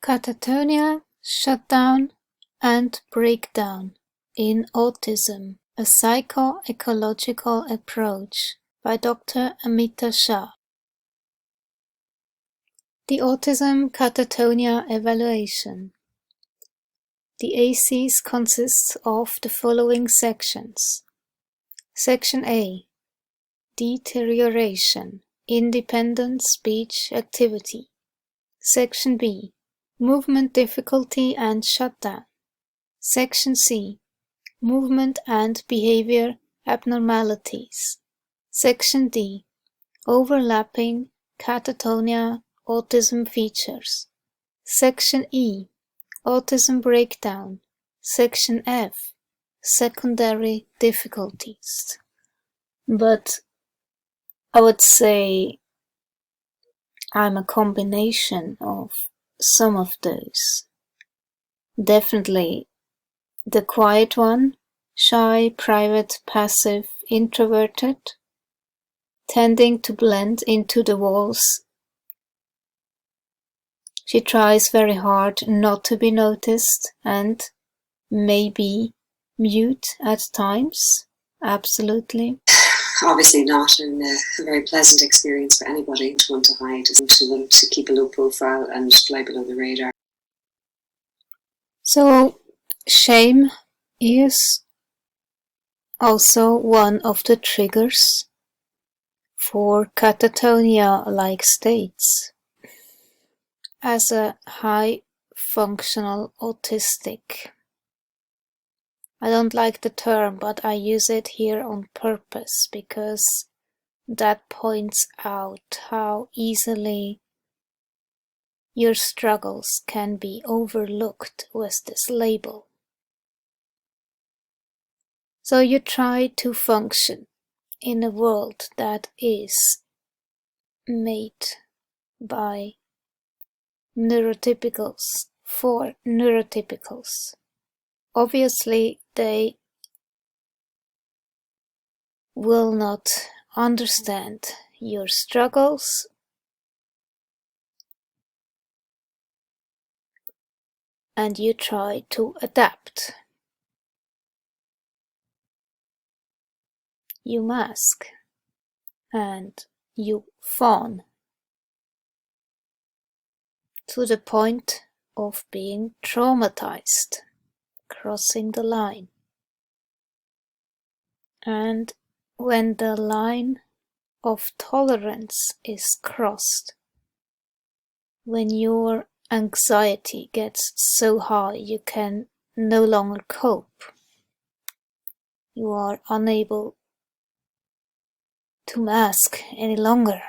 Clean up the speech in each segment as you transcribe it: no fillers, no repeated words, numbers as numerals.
Catatonia, Shutdown and Breakdown in Autism, a Psycho-Ecological Approach by Dr. Amita Shah. The Autism Catatonia Evaluation. The ACEs consists of the following sections. Section A. Deterioration, Independent Speech Activity. Section B. Movement difficulty and shutdown. Section C. Movement and behavior abnormalities. Section D. Overlapping catatonia autism features. Section E. Autism breakdown. Section F. Secondary difficulties. But I would say I'm a combination of some of those. Definitely the quiet one, shy, private, passive, introverted, tending to blend into the walls. She tries very hard not to be noticed and maybe mute at times. Absolutely. Obviously not a very pleasant experience for anybody to want to hide, to want to keep a low profile and fly below the radar. So, shame is also one of the triggers for catatonia-like states. As a high functional autistic, I don't like the term, but I use it here on purpose because that points out how easily your struggles can be overlooked with this label. So you try to function in a world that is made by neurotypicals for neurotypicals. Obviously, they will not understand your struggles and you try to adapt. You mask and you fawn to the point of being traumatized, crossing the line. And when the line of tolerance is crossed, when your anxiety gets so high you can no longer cope, you are unable to mask any longer,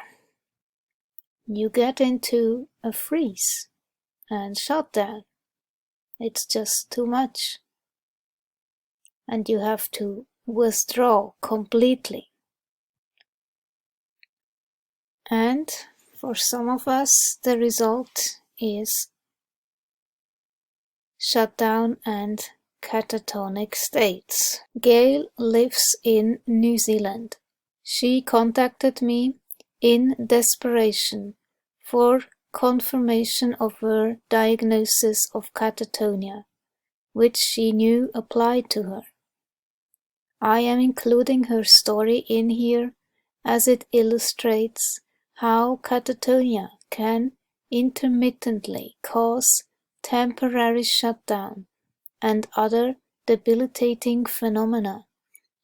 you get into a freeze and shutdown. It's just too much. And you have to withdraw completely. And for some of us, the result is shutdown and catatonic states. Gail lives in New Zealand. She contacted me in desperation for confirmation of her diagnosis of catatonia, which she knew applied to her. I am including her story in here as it illustrates how catatonia can intermittently cause temporary shutdown and other debilitating phenomena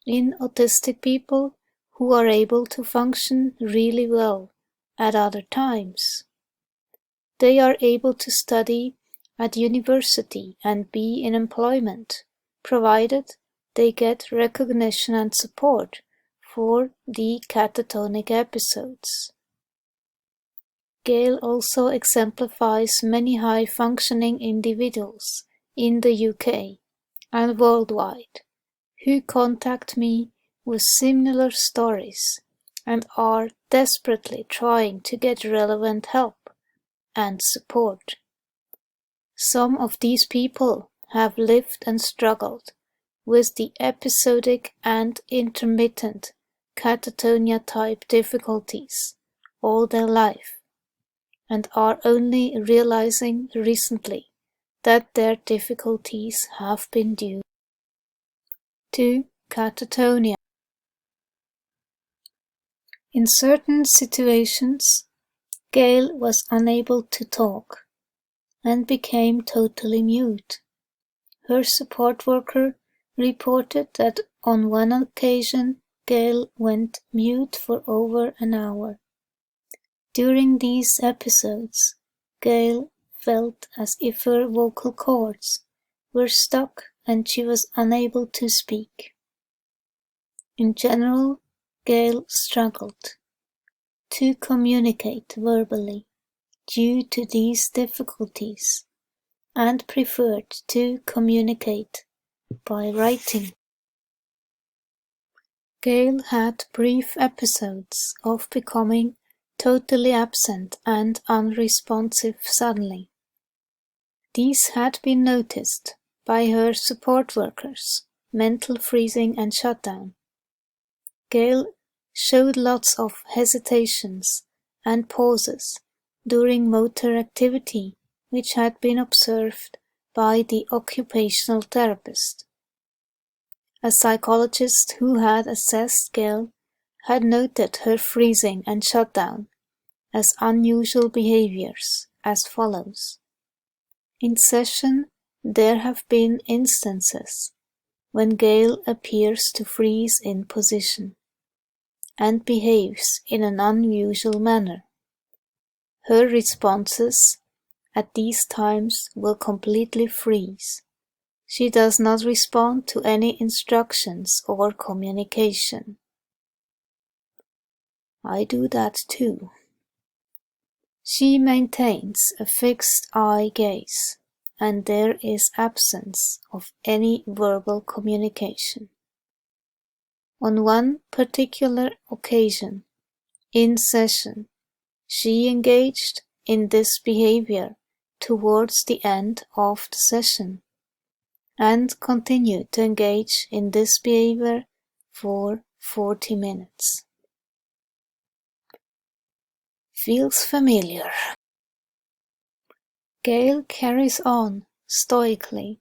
in autistic people who are able to function really well at other times. They are able to study at university and be in employment, provided they get recognition and support for the catatonic episodes. Gail also exemplifies many high-functioning individuals in the UK and worldwide who contact me with similar stories and are desperately trying to get relevant help and support. Some of these people have lived and struggled with the episodic and intermittent catatonia-type difficulties all their life, and are only realizing recently that their difficulties have been due to catatonia. In certain situations, Gail was unable to talk and became totally mute. Her support worker reported that on one occasion Gail went mute for over an hour. During these episodes, Gail felt as if her vocal cords were stuck and she was unable to speak. In general, Gail struggled to communicate verbally due to these difficulties and preferred to communicate by writing. Gail had brief episodes of becoming totally absent and unresponsive suddenly. These had been noticed by her support workers, mental freezing and shutdown. Gail showed lots of hesitations and pauses during motor activity, which had been observed by the occupational therapist. A psychologist who had assessed Gail had noted her freezing and shutdown as unusual behaviors as follows. In session, there have been instances when Gail appears to freeze in position and behaves in an unusual manner. Her responses at these times will completely freeze. She does not respond to any instructions or communication. I do that too. She maintains a fixed eye gaze, and there is absence of any verbal communication. On one particular occasion, in session, she engaged in this behavior towards the end of the session, and continued to engage in this behavior for 40 minutes. Feels familiar. Gail carries on stoically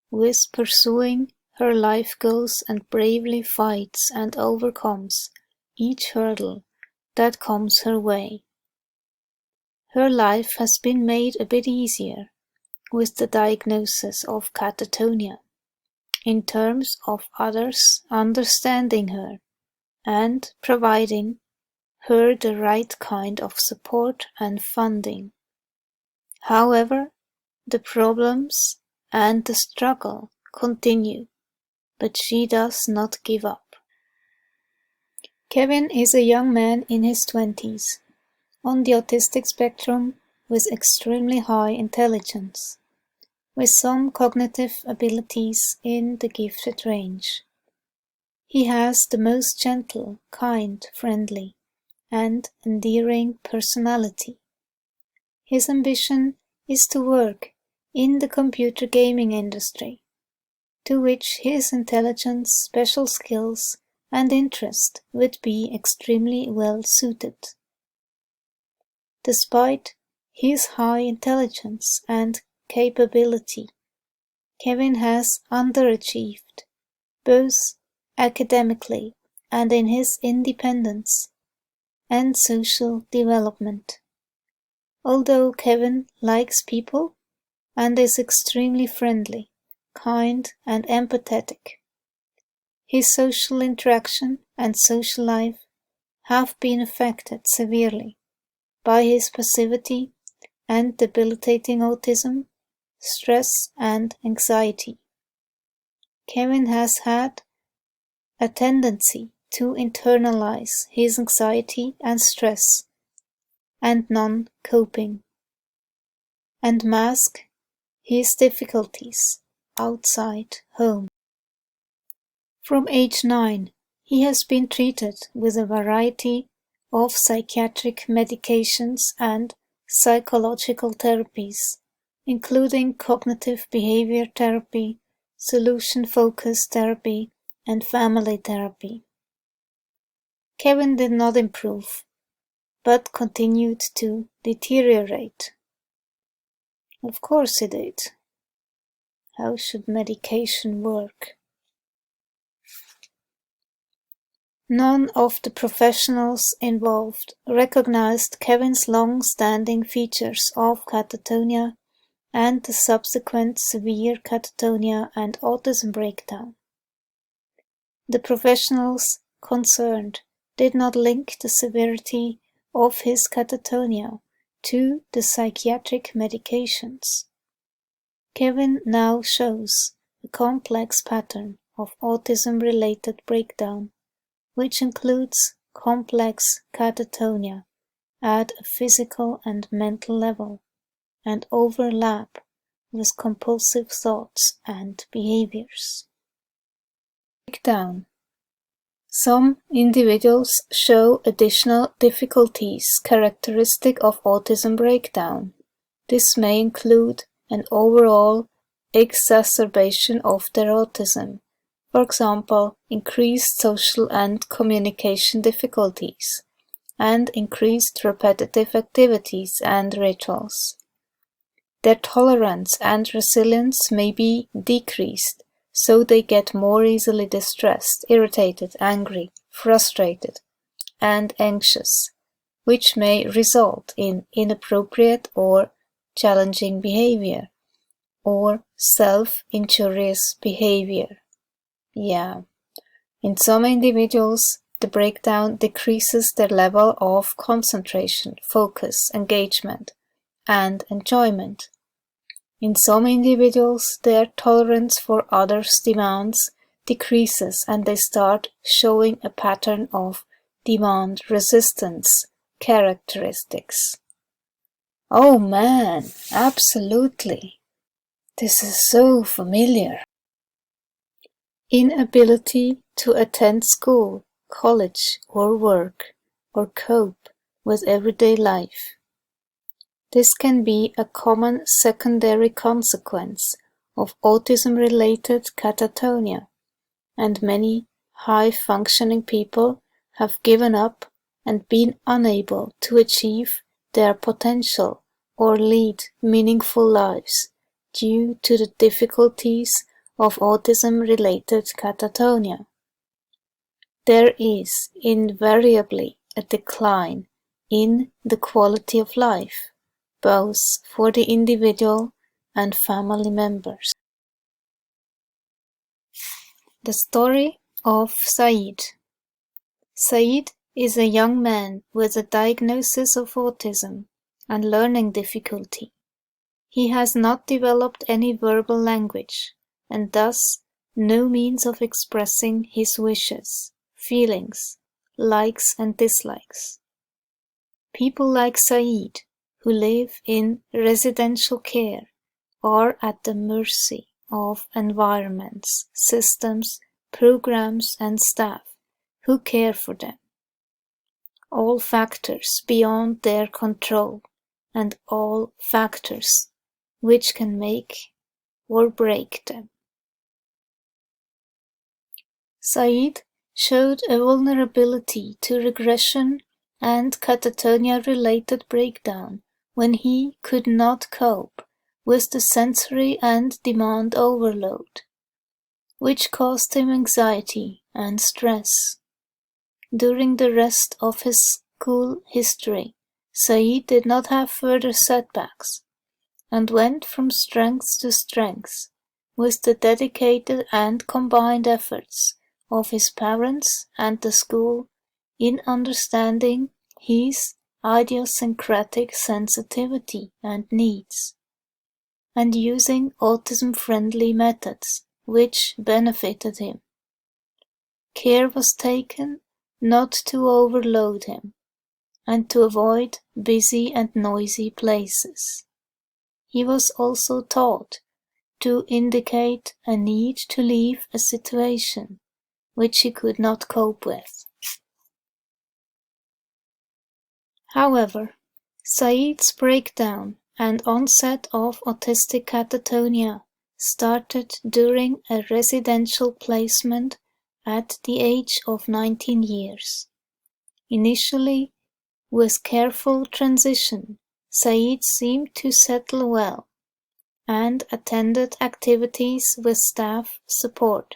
with pursuing her life goals and bravely fights and overcomes each hurdle that comes her way. Her life has been made a bit easier with the diagnosis of catatonia, in terms of others understanding her and providing her the right kind of support and funding. However, the problems and the struggle continue, but she does not give up. Kevin is a young man in his 20s, on the autistic spectrum with extremely high intelligence, with some cognitive abilities in the gifted range. He has the most gentle, kind, friendly, and endearing personality. His ambition is to work in the computer gaming industry, to which his intelligence, special skills, and interest would be extremely well suited. Despite his high intelligence and capability, Kevin has underachieved, both academically and in his independence and social development. Although Kevin likes people and is extremely friendly, kind, and empathetic, his social interaction and social life have been affected severely by his passivity and debilitating autism, stress, and anxiety. Kevin has had a tendency to internalize his anxiety and stress and non-coping, and mask his difficulties outside home. From age 9, he has been treated with a variety of psychiatric medications and psychological therapies, including cognitive behavior therapy, solution-focused therapy, and family therapy. Kevin did not improve, but continued to deteriorate. Of course it did. How should medication work? None of the professionals involved recognized Kevin's long-standing features of catatonia and the subsequent severe catatonia and autism breakdown. The professionals concerned did not link the severity of his catatonia to the psychiatric medications. Kevin now shows a complex pattern of autism-related breakdown, which includes complex catatonia at a physical and mental level, and overlap with compulsive thoughts and behaviors. Breakdown. Some individuals show additional difficulties characteristic of autism breakdown. This may include an overall exacerbation of their autism, for example, increased social and communication difficulties, and increased repetitive activities and rituals. Their tolerance and resilience may be decreased, so they get more easily distressed, irritated, angry, frustrated, and anxious, which may result in inappropriate or challenging behavior, or self-injurious behavior. Yeah, in some individuals, the breakdown decreases their level of concentration, focus, engagement, and enjoyment. In some individuals, their tolerance for others' demands decreases and they start showing a pattern of demand resistance characteristics. Oh man, absolutely. This is so familiar. Inability to attend school, college, or work, or cope with everyday life. This can be a common secondary consequence of autism-related catatonia, and many high-functioning people have given up and been unable to achieve their potential or lead meaningful lives due to the difficulties of autism-related catatonia. There is invariably a decline in the quality of life, both for the individual and family members. The story of Saeed. Saeed is a young man with a diagnosis of autism and learning difficulty. He has not developed any verbal language, and thus no means of expressing his wishes, feelings, likes and dislikes. People like Saeed, who live in residential care, are at the mercy of environments, systems, programs and staff who care for them. All factors beyond their control, and all factors which can make or break them. Saeed showed a vulnerability to regression and catatonia-related breakdown when he could not cope with the sensory and demand overload, which caused him anxiety and stress. During the rest of his school history, Saeed did not have further setbacks, and went from strength to strength with the dedicated and combined efforts of his parents and the school in understanding his idiosyncratic sensitivity and needs, and using autism-friendly methods which benefited him. Care was taken not to overload him, and to avoid busy and noisy places. He was also taught to indicate a need to leave a situation which he could not cope with. However, Saeed's breakdown and onset of autistic catatonia started during a residential placement at the age of 19 years. Initially, With careful transition, Said seemed to settle well and attended activities with staff support.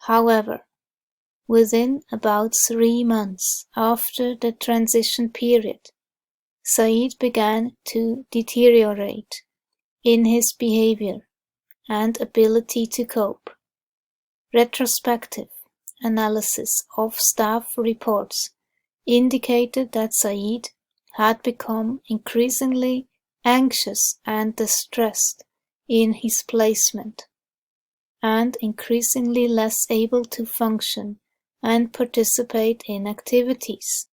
However, within about 3 months after the transition period, Said began to deteriorate in his behavior and ability to cope. Retrospective analysis of staff reports indicated that Said had become increasingly anxious and distressed in his placement, and increasingly less able to function and participate in activities.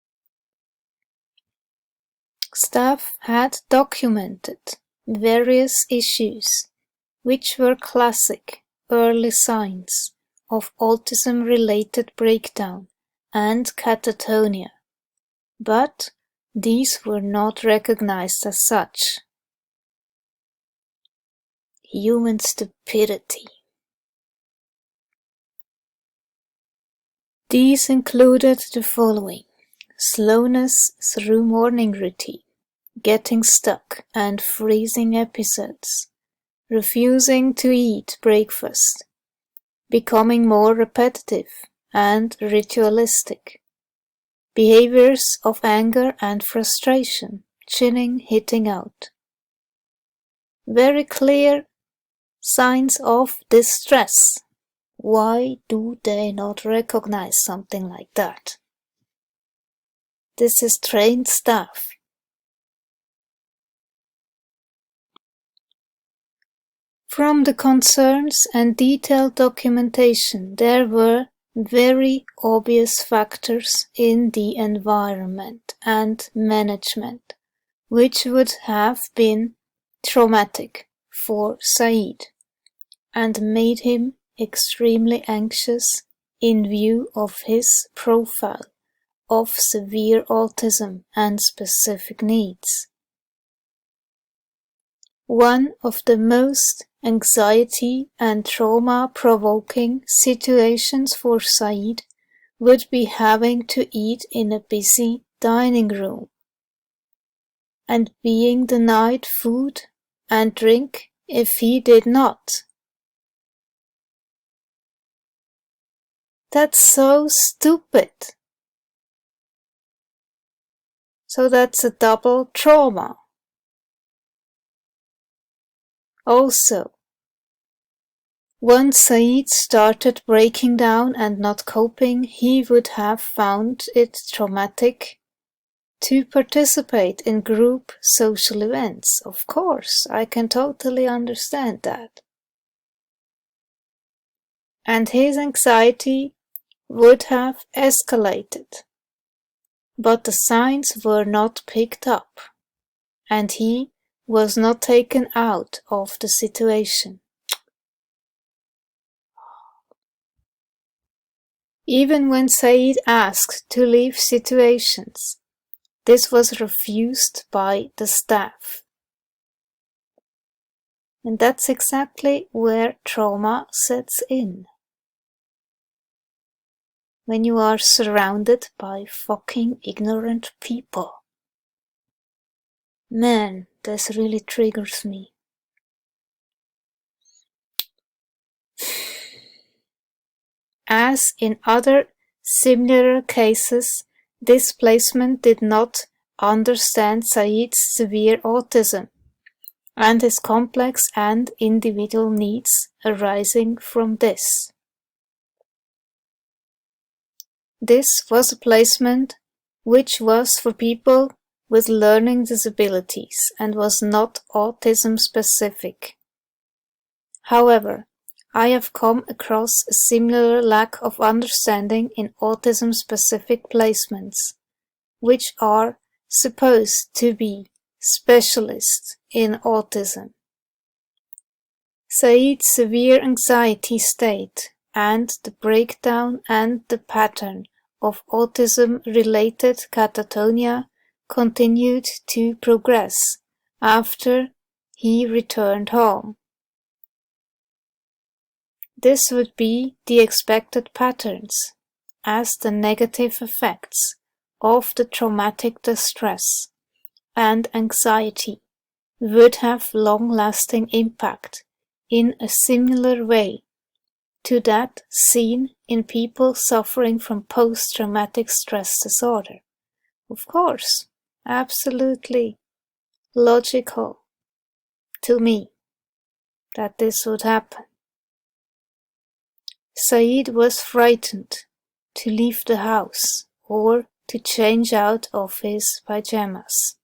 Staff had documented various issues which were classic early signs of autism-related breakdown and catatonia, but these were not recognized as such. Human stupidity. These included the following: slowness through morning routine, getting stuck and freezing episodes, refusing to eat breakfast, becoming more repetitive and ritualistic, behaviors of anger and frustration, chinning, hitting out. Very clear signs of distress. Why do they not recognize something like that? This is trained staff. From the concerns and detailed documentation, there were very obvious factors in the environment and management which would have been traumatic for Said and made him extremely anxious in view of his profile of severe autism and specific needs. One of the most anxiety and trauma-provoking situations for Said would be having to eat in a busy dining room and being denied food and drink if he did not. That's so stupid. So that's a double trauma. Also, once Said started breaking down and not coping, he would have found it traumatic to participate in group social events. Of course, I can totally understand that. And his anxiety would have escalated. But the signs were not picked up, and he was not taken out of the situation. Even when Said asked to leave situations, this was refused by the staff. And that's exactly where trauma sets in. When you are surrounded by fucking ignorant people. Man, this really triggers me. As in other similar cases, this placement did not understand Said's severe autism and his complex and individual needs arising from this. This was a placement which was for people with learning disabilities and was not autism specific. However, I have come across a similar lack of understanding in autism-specific placements, which are supposed to be specialists in autism. Said's severe anxiety state and the breakdown and the pattern of autism-related catatonia continued to progress after he returned home. This would be the expected patterns, as the negative effects of the traumatic distress and anxiety would have long-lasting impact in a similar way to that seen in people suffering from post-traumatic stress disorder. Of course, absolutely logical to me that this would happen. Said was frightened to leave the house or to change out of his pajamas.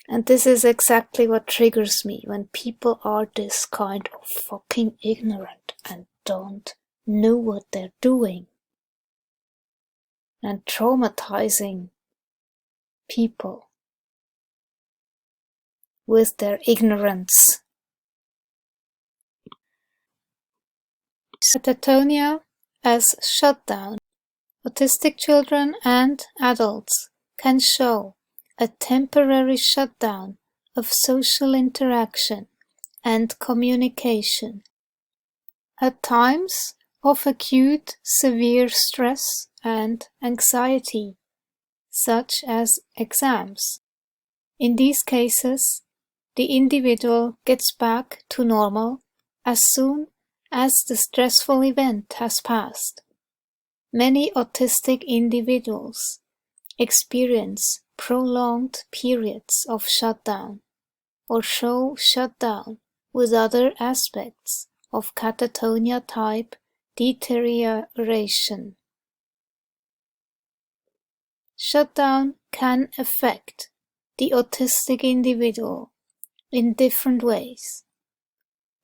And this is exactly what triggers me when people are this kind of fucking ignorant and don't know what they're doing and traumatizing people with their ignorance. Catatonia as shutdown. Autistic children and adults can show a temporary shutdown of social interaction and communication, at times of acute severe stress and anxiety, such as exams. In these cases, the individual gets back to normal as soon as the stressful event has passed. Many autistic individuals experience prolonged periods of shutdown or show shutdown with other aspects of catatonia type deterioration. Shutdown can affect the autistic individual in different ways.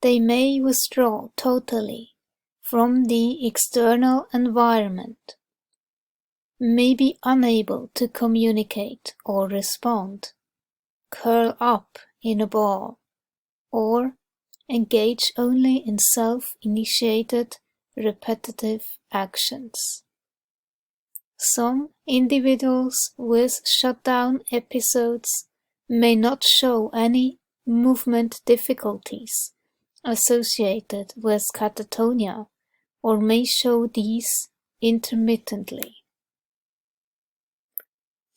They may withdraw totally from the external environment, may be unable to communicate or respond, curl up in a ball, or engage only in self-initiated repetitive actions. Some individuals with shutdown episodes may not show any movement difficulties associated with catatonia or may show these intermittently.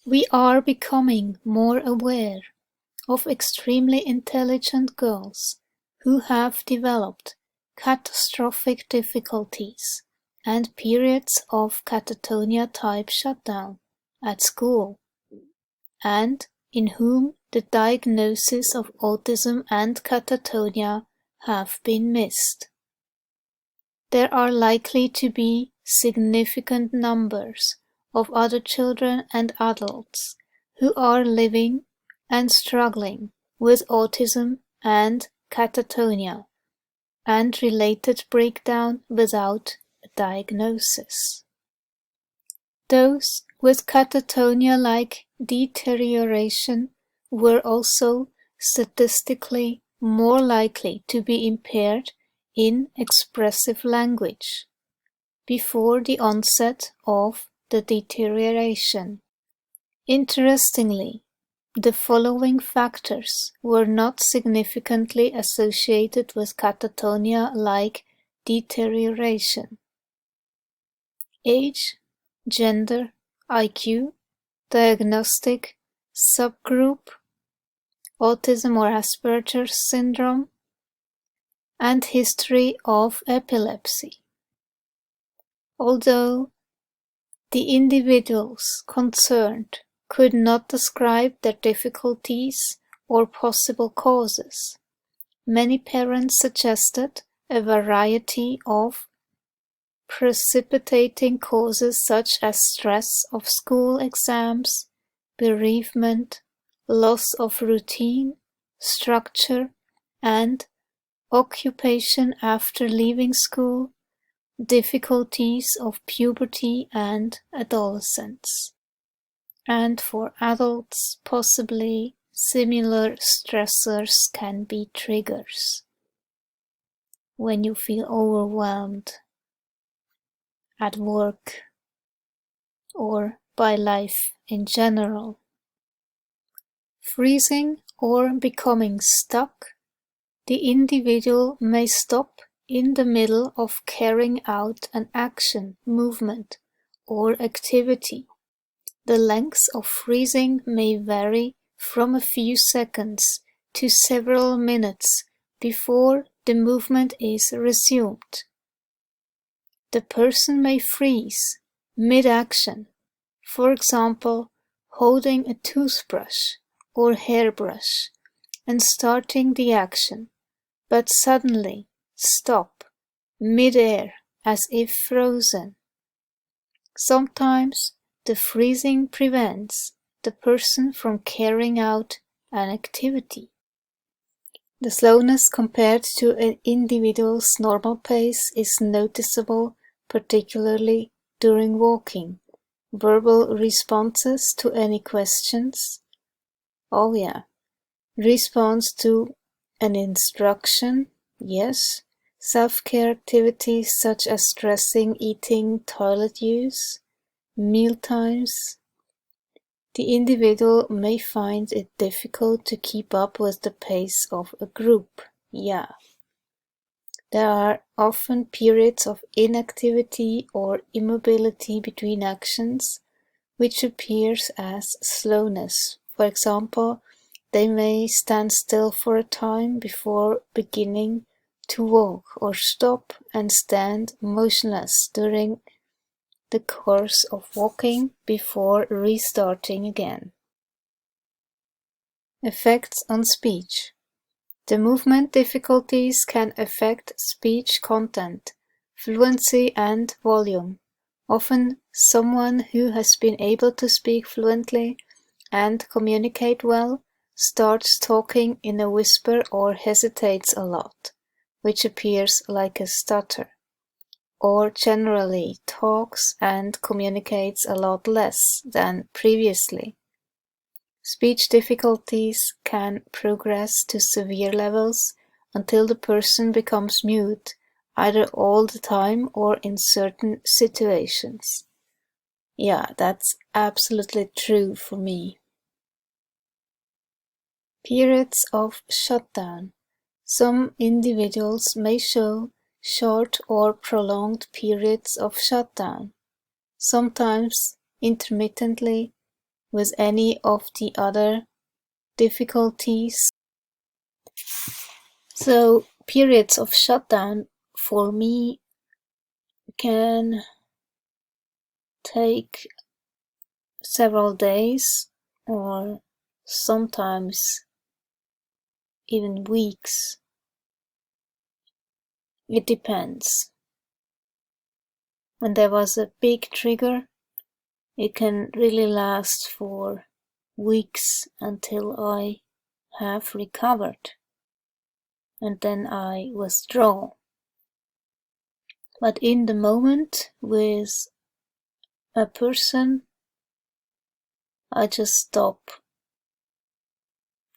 We are becoming more aware of extremely intelligent girls who have developed catastrophic difficulties and periods of catatonia-type shutdown at school, and in whom the diagnosis of autism and catatonia have been missed. There are likely to be significant numbers of other children and adults who are living and struggling with autism and catatonia and related breakdown without a diagnosis. Those with catatonia-like deterioration were also statistically more likely to be impaired in expressive language before the onset of the deterioration. Interestingly, the following factors were not significantly associated with catatonia-like deterioration: age, gender, IQ, diagnostic subgroup, autism or Asperger's syndrome, and history of epilepsy. Although the individuals concerned could not describe their difficulties or possible causes, many parents suggested a variety of precipitating causes such as stress of school exams, bereavement, loss of routine, structure, and occupation after leaving school, difficulties of puberty and adolescence, and for adults possibly similar stressors can be triggers. When you feel overwhelmed at work or by life in general. Freezing or becoming stuck, the individual may stop in the middle of carrying out an action, movement, or activity. The length of freezing may vary from a few seconds to several minutes before the movement is resumed. The person may freeze mid-action, for example, holding a toothbrush or hairbrush and starting the action, but suddenly stop mid-air as if frozen. Sometimes the freezing prevents the person from carrying out an activity. The slowness compared to an individual's normal pace is noticeable, particularly during walking. Verbal responses to any questions. Oh yeah. Response to an instruction. Yes. Self-care activities such as dressing, eating, toilet use, meal times. The individual may find it difficult to keep up with the pace of a group. Yeah. There are often periods of inactivity or immobility between actions, which appears as slowness. For example, they may stand still for a time before beginning to walk, or stop and stand motionless during the course of walking before restarting again. Effects on speech. The movement difficulties can affect speech content, fluency and volume. Often someone who has been able to speak fluently and communicate well starts talking in a whisper or hesitates a lot, which appears like a stutter, or generally talks and communicates a lot less than previously. Speech difficulties can progress to severe levels until the person becomes mute, either all the time or in certain situations. Yeah, that's absolutely true for me. Periods of shutdown. Some individuals may show short or prolonged periods of shutdown, sometimes intermittently with any of the other difficulties. So periods of shutdown for me can take several days or sometimes even weeks. It depends. When there was a big trigger, it can really last for weeks until I have recovered, and then I withdraw. But in the moment with a person, I just stop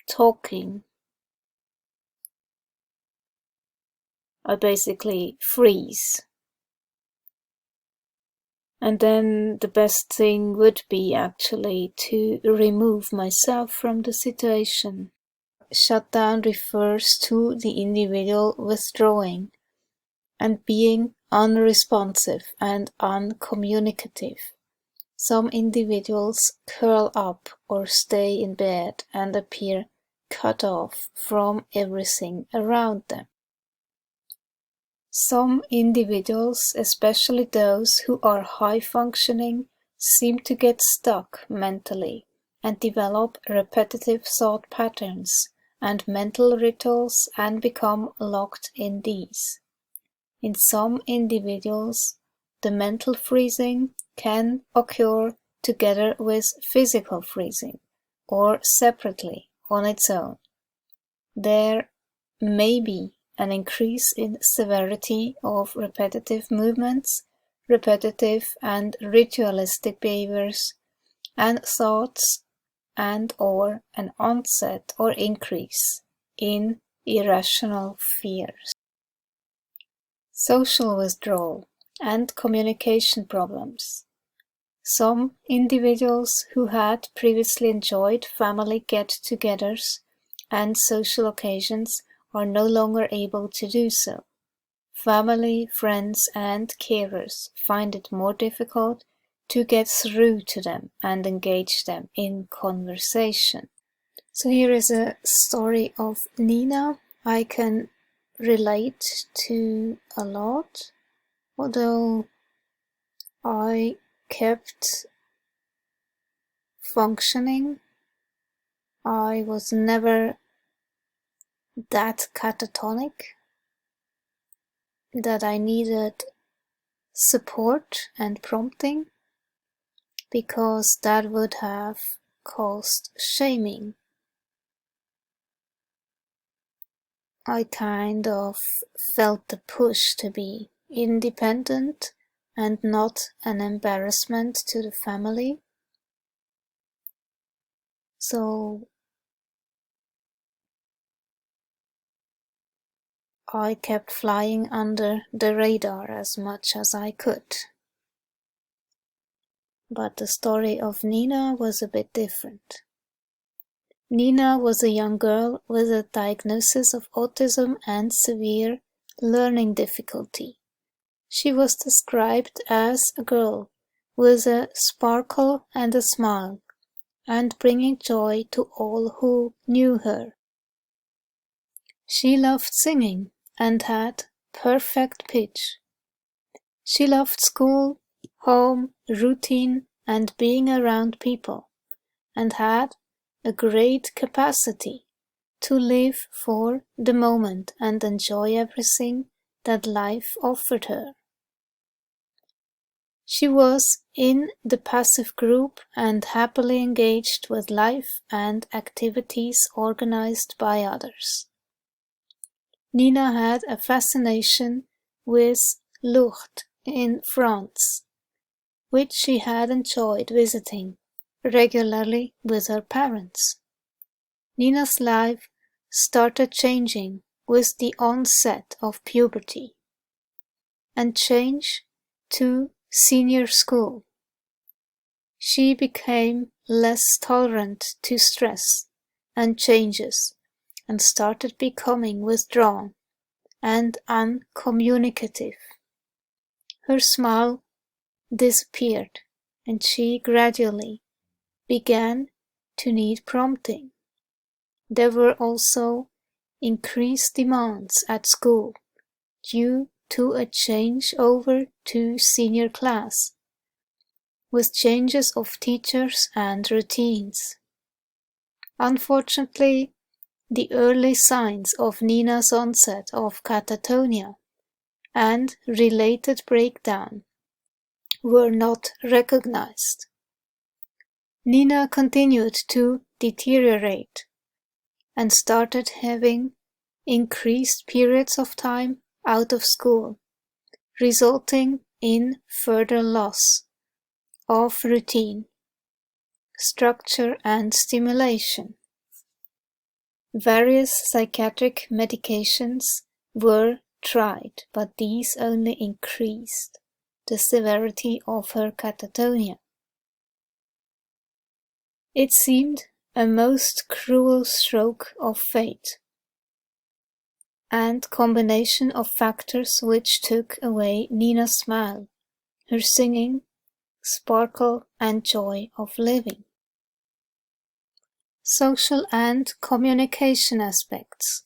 talking. I basically freeze. And then the best thing would be actually to remove myself from the situation. Shutdown refers to the individual withdrawing and being unresponsive and uncommunicative. Some individuals curl up or stay in bed and appear cut off from everything around them. Some individuals, especially those who are high-functioning, seem to get stuck mentally and develop repetitive thought patterns and mental rituals and become locked in these. In some individuals, the mental freezing can occur together with physical freezing or separately on its own. There may be an increase in severity of repetitive movements, repetitive and ritualistic behaviors, and thoughts, and/or an onset or increase in irrational fears. Social withdrawal and communication problems. Some individuals who had previously enjoyed family get-togethers and social occasions are no longer able to do so. family, friends, and carers find it more difficult to get through to them and engage them in conversation. So here is a story of Nina I can relate to a lot, although I kept functioning. I was never that catatonic that I needed support and prompting, because that would have caused shaming. I kind of felt the push to be independent and not an embarrassment to the family. So I kept flying under the radar as much as I could. But the story of Nina was a bit different. Nina was a young girl with a diagnosis of autism and severe learning difficulty. She was described as a girl with a sparkle and a smile, and bringing joy to all who knew her. She loved singing and had perfect pitch. She loved school, home, routine, and being around people, and had a great capacity to live for the moment and enjoy everything that life offered her. She was in the passive group and happily engaged with life and activities organized by others. Nina had a fascination with Lourdes in France, which she had enjoyed visiting regularly with her parents. Nina's life started changing with the onset of puberty, and change to senior school. She became less tolerant to stress and changes, and started becoming withdrawn and uncommunicative. Her smile disappeared, and she gradually began to need prompting. There were also increased demands at school due to a change over to senior class, with changes of teachers and routines. Unfortunately, the early signs of Nina's onset of catatonia and related breakdown were not recognized. Nina continued to deteriorate and started having increased periods of time out of school, resulting in further loss of routine, structure, and stimulation. Various psychiatric medications were tried, but these only increased the severity of her catatonia. It seemed a most cruel stroke of fate, and combination of factors which took away Nina's smile, her singing, sparkle, and joy of living. Social and communication aspects.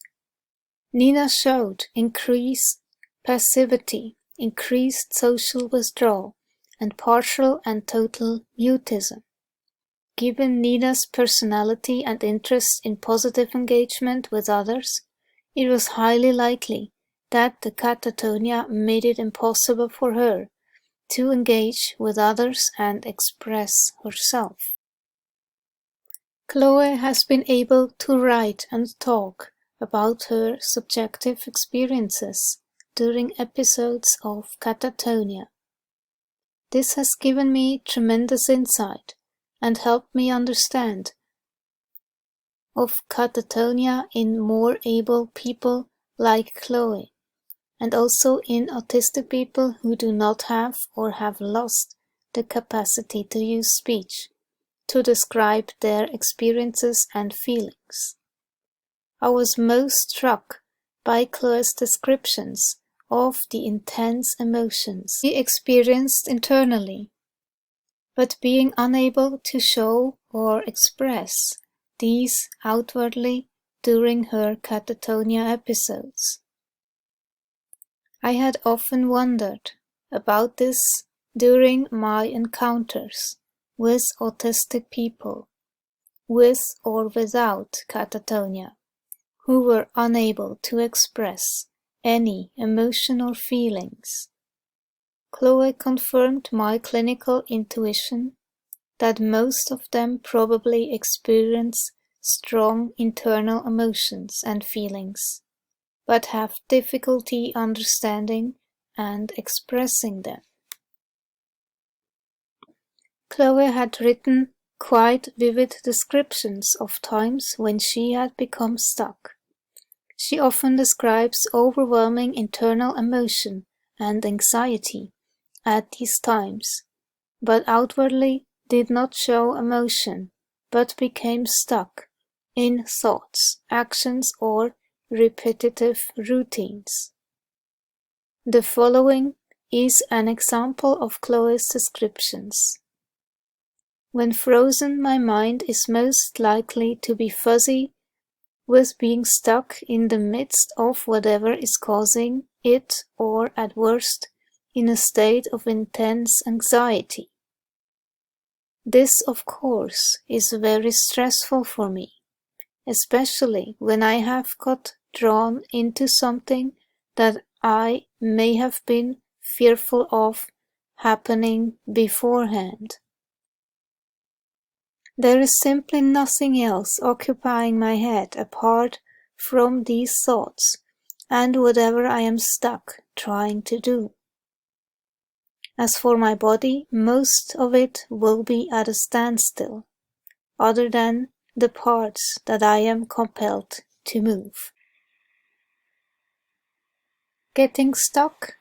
Nina showed increased passivity, increased social withdrawal, and partial and total mutism. Given Nina's personality and interest in positive engagement with others, it was highly likely that the catatonia made it impossible for her to engage with others and express herself. Chloe has been able to write and talk about her subjective experiences during episodes of catatonia. This has given me tremendous insight and helped me understand of catatonia in more able people like Chloe, and also in autistic people who do not have or have lost the capacity to use speech to describe their experiences and feelings. I was most struck by Chloe's descriptions of the intense emotions he experienced internally, but being unable to show or express these outwardly during her catatonia episodes. I had often wondered about this during my encounters with autistic people, with or without catatonia, who were unable to express any emotional feelings. Chloe confirmed my clinical intuition that most of them probably experience strong internal emotions and feelings, but have difficulty understanding and expressing them. Chloe had written quite vivid descriptions of times when she had become stuck. She often describes overwhelming internal emotion and anxiety at these times, but outwardly did not show emotion, but became stuck in thoughts, actions, or repetitive routines. The following is an example of Chloe's descriptions. When frozen, my mind is most likely to be fuzzy with being stuck in the midst of whatever is causing it, or at worst, in a state of intense anxiety. This, of course, is very stressful for me, especially when I have got drawn into something that I may have been fearful of happening beforehand. There is simply nothing else occupying my head apart from these thoughts and whatever I am stuck trying to do. As for my body, most of it will be at a standstill, other than the parts that I am compelled to move. Getting stuck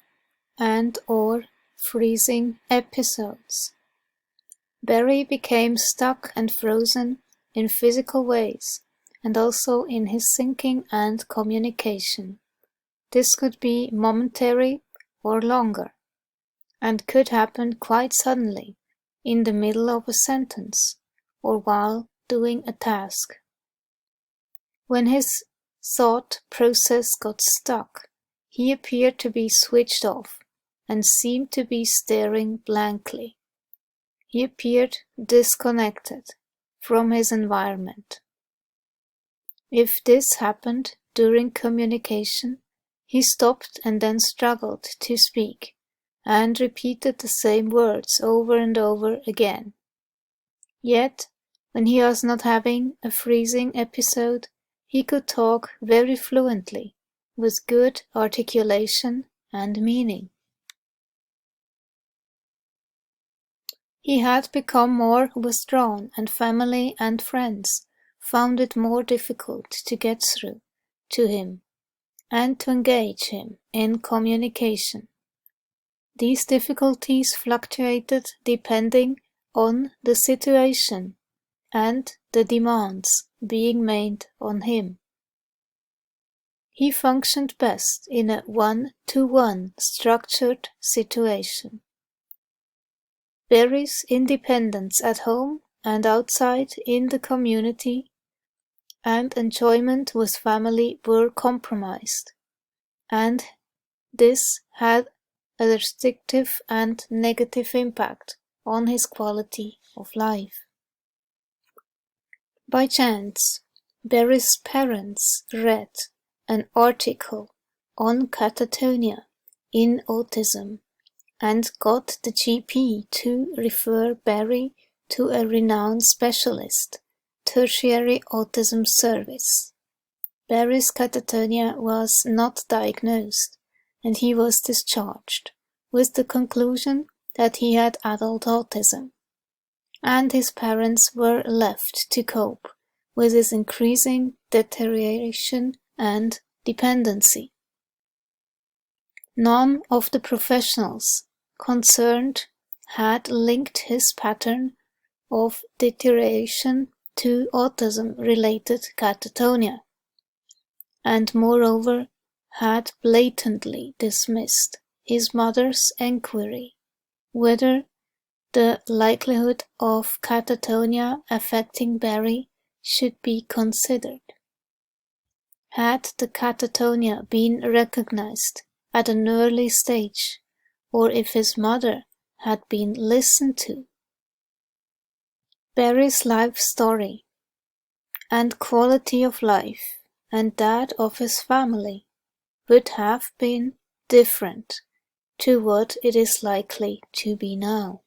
and/or freezing episodes. Barry became stuck and frozen in physical ways, and also in his thinking and communication. This could be momentary or longer, and could happen quite suddenly, in the middle of a sentence, or while doing a task. When his thought process got stuck, he appeared to be switched off, and seemed to be staring blankly. He appeared disconnected from his environment. If this happened during communication, he stopped and then struggled to speak, and repeated the same words over and over again. Yet, when he was not having a freezing episode, he could talk very fluently, with good articulation and meaning. He had become more withdrawn, and family and friends found it more difficult to get through to him and to engage him in communication. These difficulties fluctuated depending on the situation and the demands being made on him. He functioned best in a one-to-one structured situation. Barry's independence at home and outside in the community and enjoyment with family were compromised, and this had a restrictive and negative impact on his quality of life. By chance, Barry's parents read an article on catatonia in autism and got the GP to refer Barry to a renowned specialist, tertiary autism service. Barry's catatonia was not diagnosed, and he was discharged, with the conclusion that he had adult autism, and his parents were left to cope with his increasing deterioration and dependency. None of the professionals concerned had linked his pattern of deterioration to autism-related catatonia, and moreover had blatantly dismissed his mother's enquiry whether the likelihood of catatonia affecting Barry should be considered. Had the catatonia been recognized at an early stage, or if his mother had been listened to, Barry's life story and quality of life and that of his family would have been different to what it is likely to be now.